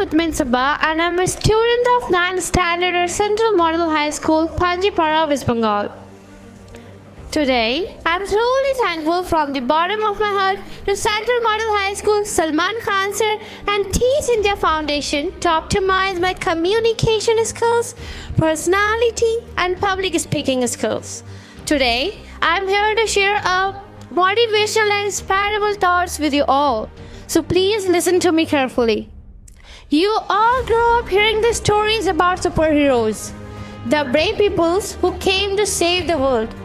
Mutmayeen Saba and I'm a student of 9th Standard at Central Model High School, Panjipara, West Bengal. Today, I'm truly thankful from the bottom of my heart to Central Model High School, Salman Sir and Teach India Foundation to optimize my communication skills, personality and public speaking skills. Today, I'm here to share a motivational and inspirable thoughts with you all. So please listen to me carefully. You all grow up hearing the stories about superheroes, the brave peoples who came to save the world.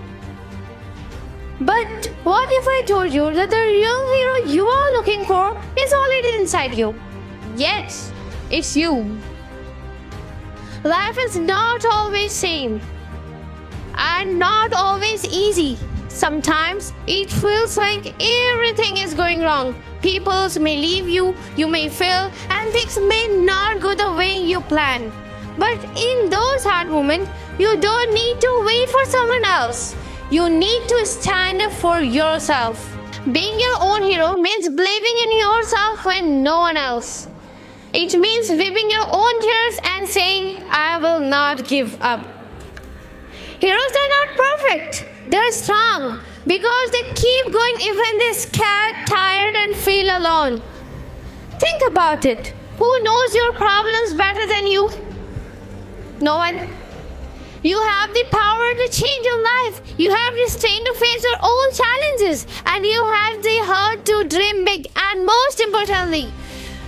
But what if I told you that the real hero you are looking for is already inside you? Yes, it's you. Life is not always same and not always easy. Sometimes it feels like everything is going wrong. People may leave you, you may fail, and things may not go the way you plan. But in those hard moments, you don't need to wait for someone else. You need to stand up for yourself. Being your own hero means believing in yourself when no one else. It means weeping your own tears and saying, I will not give up. Heroes are not perfect. They're strong because they keep going even they're scared, tired, and feel alone. Think about it. Who knows your problems better than you? No one. You have the power to change your life. You have the strength to face your own challenges. And you have the heart to dream big. And most importantly,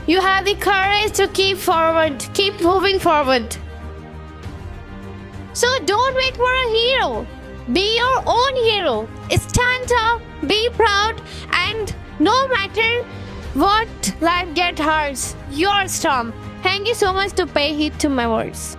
you have the courage to keep moving forward. So don't wait for a hero. Be your own hero. Stand up, be proud, and no matter what life gets hard, you're strong. Thank you so much to pay heed to my words.